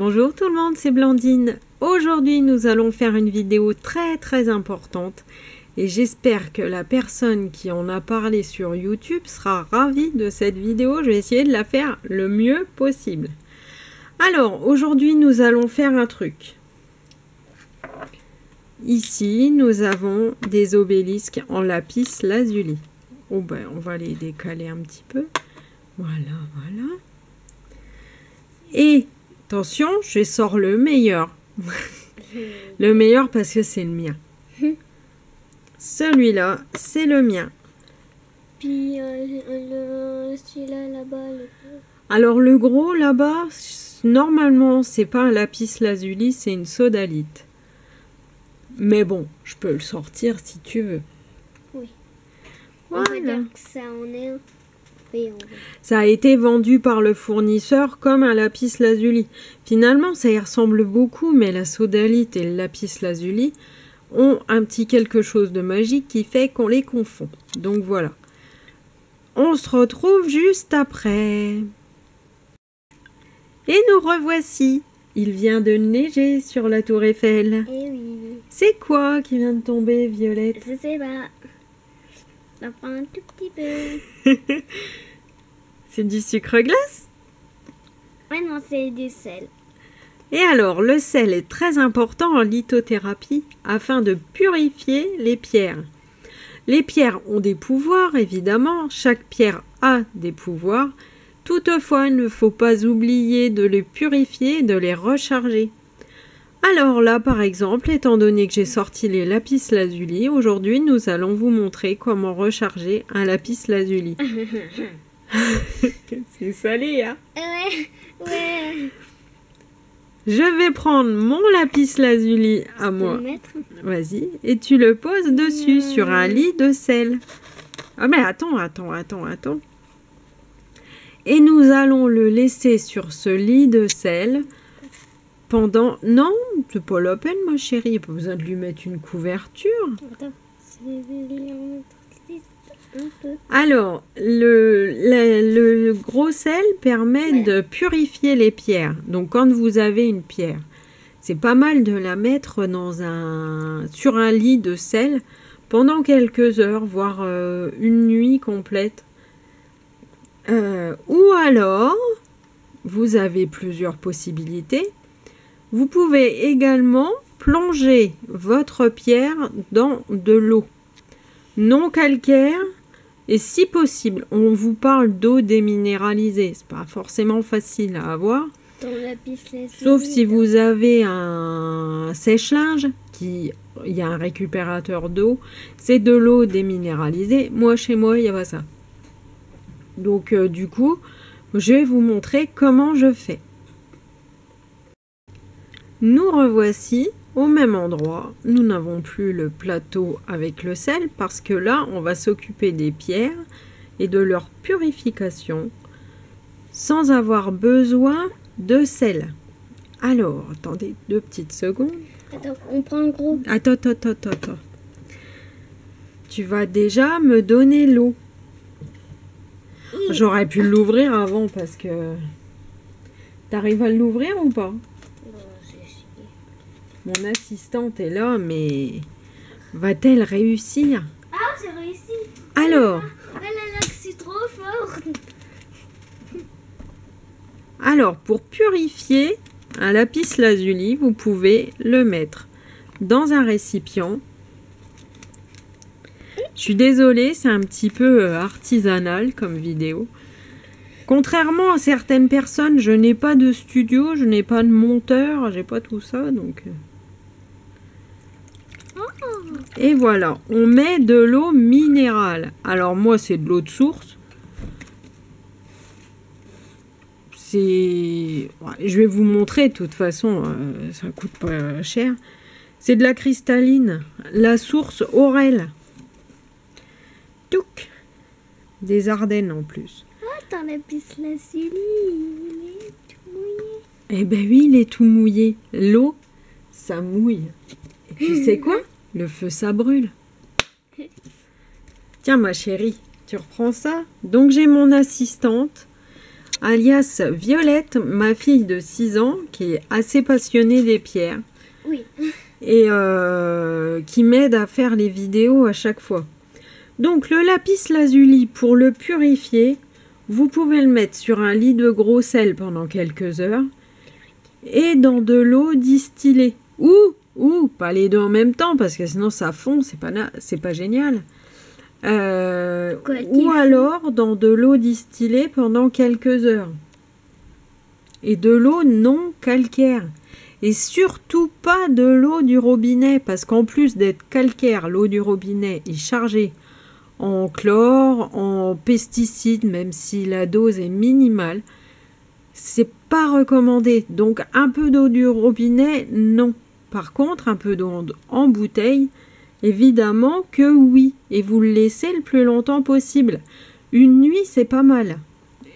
Bonjour tout le monde, c'est Blandine. Aujourd'hui, nous allons faire une vidéo très importante et j'espère que la personne qui en a parlé sur YouTube sera ravie de cette vidéo. Je vais essayer de la faire le mieux possible. Alors, aujourd'hui, nous allons faire un truc. Ici, nous avons des obélisques en lapis lazuli. Oh ben, on va les décaler un petit peu. Voilà. Et attention, je sors le meilleur. Le meilleur parce que c'est le mien. Celui-là, c'est le mien. Puis celui-là là-bas. Alors le gros là-bas, normalement, c'est pas un lapis lazuli, c'est une sodalite. Mais bon, je peux le sortir si tu veux. Oui. Voilà. On va dire que ça en est un. Oui, on va. Ça a été vendu par le fournisseur comme un lapis lazuli. Finalement, ça y ressemble beaucoup, mais la sodalite et le lapis lazuli ont un petit quelque chose de magique qui fait qu'on les confond. Donc voilà. On se retrouve juste après. Et nous revoici. Il vient de neiger sur la tour Eiffel. Eh oui. C'est quoi qui vient de tomber, Violette? Je sais pas. Ça prend un tout petit peu. C'est du sucre glace? Ouais, non, c'est du sel. Et alors, le sel est très important en lithothérapie afin de purifier les pierres. Les pierres ont des pouvoirs, évidemment. Chaque pierre a des pouvoirs. Toutefois, il ne faut pas oublier de les purifier et de les recharger. Alors là, par exemple, étant donné que j'ai sorti les lapis lazuli, aujourd'hui, nous allons vous montrer comment recharger un lapis lazuli. C'est salé, hein? Ouais. Je vais prendre mon lapis lazuli à moi. Le mettre. Vas-y. Et tu le poses dessus sur un lit de sel. Ah mais attends. Et nous allons le laisser sur ce lit de sel pendant... Non, c'est pas la peine, ma chérie. Il n'y a pas besoin de lui mettre une couverture. Attends, je vais lui en mettre un peu. Alors, le gros sel permet de purifier les pierres. Donc, quand vous avez une pierre, c'est pas mal de la mettre sur un lit de sel pendant quelques heures, voire une nuit complète. Ou alors, vous avez plusieurs possibilités. Vous pouvez également plonger votre pierre dans de l'eau non calcaire. Et si possible, on vous parle d'eau déminéralisée. C'est pas forcément facile à avoir. Sauf si vous avez un sèche-linge, il y a un récupérateur d'eau. C'est de l'eau déminéralisée. Moi, chez moi, il n'y a pas ça. Donc, du coup, je vais vous montrer comment je fais. Nous revoici au même endroit. Nous n'avons plus le plateau avec le sel parce que là, on va s'occuper des pierres et de leur purification sans avoir besoin de sel. Alors, attendez 2 petites secondes. Attends, on prend le gros. Attends. Tu vas déjà me donner l'eau. J'aurais pu l'ouvrir avant parce que... T'arrives à l'ouvrir ou pas? Mon assistante est là, mais va-t-elle réussir? Ah, j'ai réussi. Alors, Je suis trop forte. alors, pour purifier un lapis lazuli, vous pouvez le mettre dans un récipient. Je suis désolée, c'est un petit peu artisanal comme vidéo. Contrairement à certaines personnes, je n'ai pas de studio, je n'ai pas de monteur, j'ai pas tout ça, donc... Et voilà, on met de l'eau minérale. Alors moi, c'est de l'eau de source. Je vais vous montrer, de toute façon, ça coûte pas cher. C'est de la cristalline, la source Aurel. Touc. Des Ardennes en plus. Attends, lapis lazuli, il est tout mouillé. Eh ben oui, il est tout mouillé. L'eau, ça mouille. Et tu sais quoi? Le feu, ça brûle. Tiens, ma chérie, tu reprends ça. Donc, j'ai mon assistante. alias Violette, ma fille de 6 ans, qui est assez passionnée des pierres. Oui. Et qui m'aide à faire les vidéos à chaque fois. Donc le lapis lazuli, pour le purifier, vous pouvez le mettre sur un lit de gros sel pendant quelques heures et dans de l'eau distillée. Ou pas les deux en même temps parce que sinon ça fond, c'est pas génial. Ou alors dans de l'eau distillée pendant quelques heures. Et de l'eau non calcaire. Et surtout pas de l'eau du robinet, parce qu'en plus d'être calcaire, l'eau du robinet est chargée en chlore, en pesticides, même si la dose est minimale. C'est pas recommandé. Donc un peu d'eau du robinet, non. Par contre, un peu d'eau en bouteille, évidemment que oui. Et vous le laissez le plus longtemps possible. Une nuit, c'est pas mal.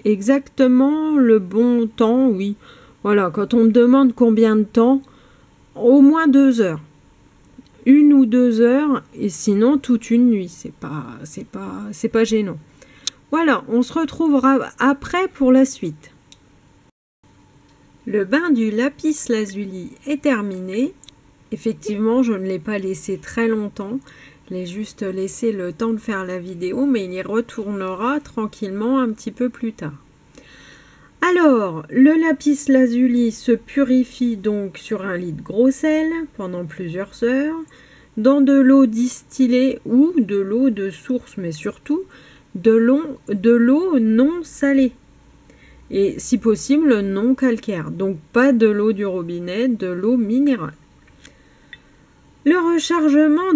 Exactement le bon temps, oui. Voilà, quand on me demande combien de temps, au moins 2 heures. 1 ou 2 heures, et sinon toute une nuit. C'est pas gênant. Voilà, on se retrouvera après pour la suite. Le bain du lapis lazuli est terminé. Effectivement, je ne l'ai pas laissé très longtemps. Je l'ai juste laissé le temps de faire la vidéo, mais il y retournera tranquillement un petit peu plus tard. Alors, le lapis lazuli se purifie donc sur un lit de gros sel pendant plusieurs heures, dans de l'eau distillée ou de l'eau de source, mais surtout de l'eau non salée. Et si possible, non calcaire. Donc pas de l'eau du robinet, de l'eau minérale. Le rechargement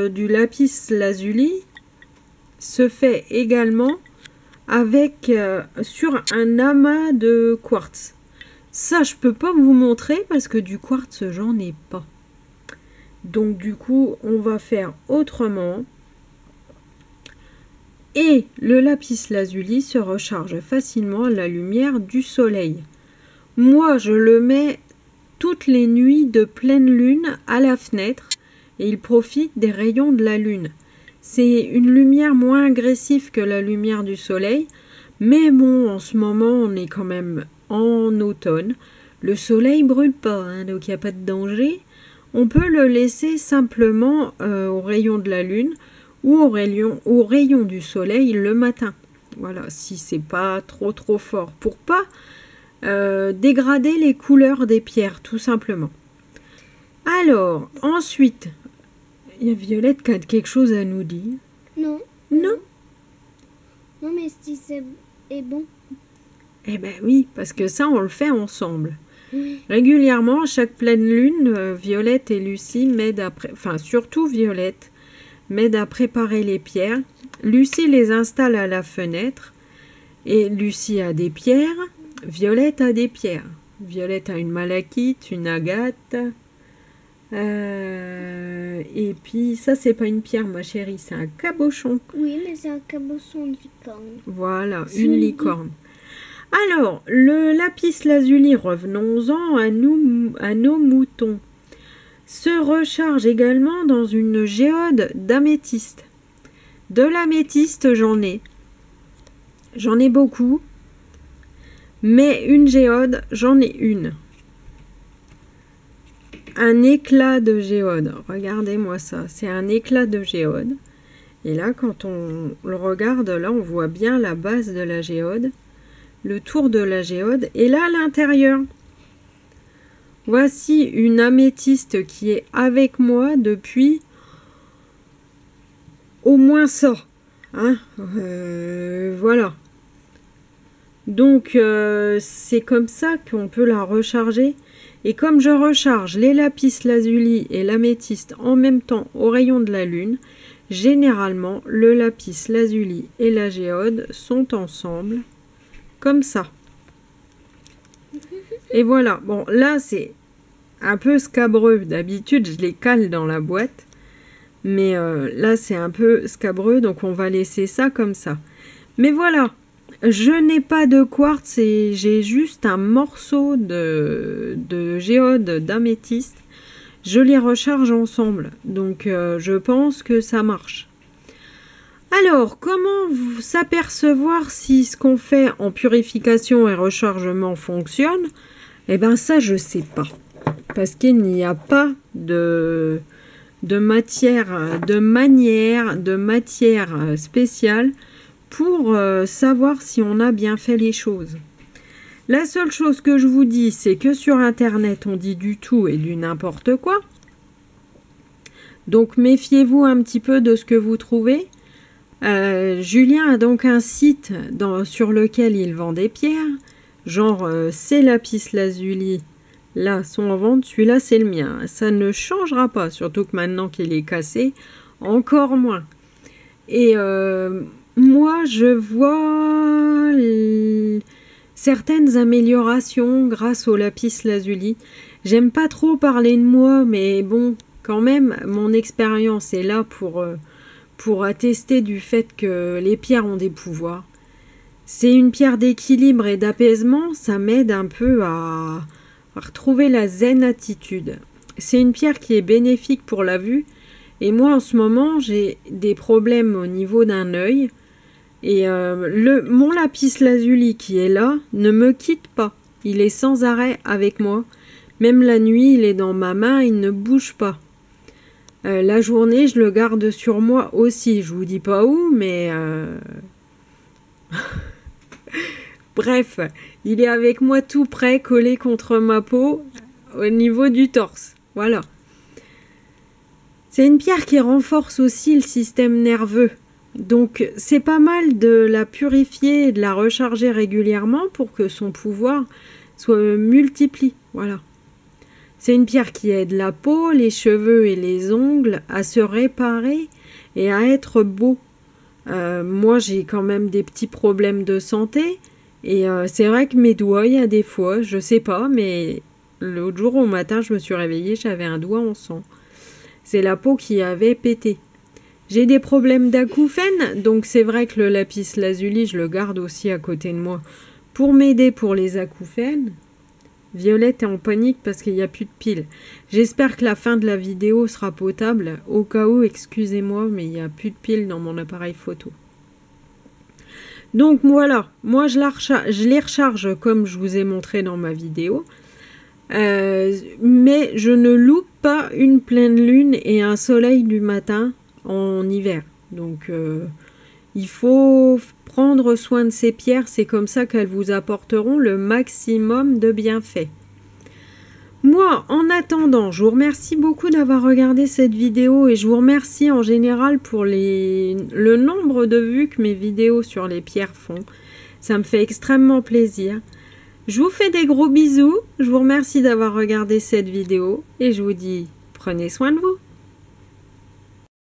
du lapis lazuli se fait également sur un amas de quartz. Ça, je peux pas vous montrer parce que du quartz, j'en ai pas. Donc du coup, on va faire autrement. Et le lapis lazuli se recharge facilement à la lumière du soleil. Moi, je le mets toutes les nuits de pleine lune à la fenêtre et il profite des rayons de la lune. C'est une lumière moins agressive que la lumière du soleil, mais bon, en ce moment, on est quand même en automne. Le soleil brûle pas, hein, donc il n'y a pas de danger. On peut le laisser simplement aux rayons de la lune ou aux rayons du soleil le matin. Voilà, si c'est pas trop fort, pour pas dégrader les couleurs des pierres, tout simplement. Alors, ensuite, il y a Violette qui a quelque chose à nous dire. Non. Non? Non, mais si c'est bon. Eh ben oui, parce que ça, on le fait ensemble. Oui. Régulièrement, à chaque pleine lune, Violette et Lucie m'aident à surtout Violette, m'aide à préparer les pierres. Lucie les installe à la fenêtre. Et Lucie a des pierres. Violette a des pierres. Violette a une malachite, une agate. Et puis, ça, c'est pas une pierre, ma chérie. C'est un cabochon. Oui, mais c'est un cabochon de licorne. Voilà, une licorne. Alors, le lapis lazuli, revenons-en à nos moutons, se recharge également dans une géode d'améthyste. De l'améthyste, j'en ai beaucoup, mais une géode, j'en ai une. Un éclat de géode, regardez-moi ça, c'est un éclat de géode. Et là, quand on le regarde, là, on voit bien la base de la géode, le tour de la géode, et là, à l'intérieur. Voici une améthyste qui est avec moi depuis au moins ça. Hein, voilà. Donc, c'est comme ça qu'on peut la recharger. Et comme je recharge les lapis lazuli et l'améthyste en même temps au rayon de la lune, généralement, le lapis lazuli et la géode sont ensemble, comme ça. Et voilà. Bon, là, c'est un peu scabreux. D'habitude, je les cale dans la boîte. Mais là, c'est un peu scabreux, donc on va laisser ça comme ça. Mais voilà. Je n'ai pas de quartz et j'ai juste un morceau de géode d'améthyste. Je les recharge ensemble, donc je pense que ça marche. Alors, comment s'apercevoir si ce qu'on fait en purification et rechargement fonctionne? Eh bien, ça, je sais pas. Parce qu'il n'y a pas de matière spéciale pour savoir si on a bien fait les choses. La seule chose que je vous dis, c'est que sur Internet, on dit du tout et du n'importe quoi. Donc, méfiez-vous un petit peu de ce que vous trouvez. Julien a donc un site sur lequel il vend des pierres. Genre, ces lapis lazuli, là, sont en vente. Celui-là, c'est le mien. Ça ne changera pas, surtout que maintenant qu'il est cassé, encore moins. Et moi, je vois certaines améliorations grâce au lapis lazuli. J'aime pas trop parler de moi, mais bon, quand même, mon expérience est là pour attester du fait que les pierres ont des pouvoirs. C'est une pierre d'équilibre et d'apaisement, ça m'aide un peu à retrouver la zen attitude. C'est une pierre qui est bénéfique pour la vue, et moi en ce moment j'ai des problèmes au niveau d'un œil, et mon lapis lazuli qui est là ne me quitte pas, il est sans arrêt avec moi, même la nuit il est dans ma main, il ne bouge pas. La journée je le garde sur moi aussi, je vous dis pas où, mais bref, il est avec moi tout près, collé contre ma peau, au niveau du torse. Voilà. C'est une pierre qui renforce aussi le système nerveux. Donc, c'est pas mal de la purifier et de la recharger régulièrement pour que son pouvoir soit multiplié. Voilà. C'est une pierre qui aide la peau, les cheveux et les ongles à se réparer et à être beau. Moi, j'ai quand même des petits problèmes de santé. Et c'est vrai que mes doigts, il y a des fois, je sais pas, mais l'autre jour au matin, je me suis réveillée, j'avais un doigt en sang. C'est la peau qui avait pété. J'ai des problèmes d'acouphènes, donc c'est vrai que le lapis lazuli, je le garde aussi à côté de moi pour m'aider pour les acouphènes. Violette est en panique parce qu'il n'y a plus de piles. J'espère que la fin de la vidéo sera potable. Au cas où, excusez-moi, mais il n'y a plus de piles dans mon appareil photo. Donc voilà, moi je les recharge comme je vous ai montré dans ma vidéo. Mais je ne loupe pas une pleine lune et un soleil du matin en hiver. Donc il faut prendre soin de ces pierres, c'est comme ça qu'elles vous apporteront le maximum de bienfaits. Moi, en attendant, je vous remercie beaucoup d'avoir regardé cette vidéo et je vous remercie en général pour le nombre de vues que mes vidéos sur les pierres font. Ça me fait extrêmement plaisir. Je vous fais des gros bisous, je vous remercie d'avoir regardé cette vidéo et je vous dis prenez soin de vous.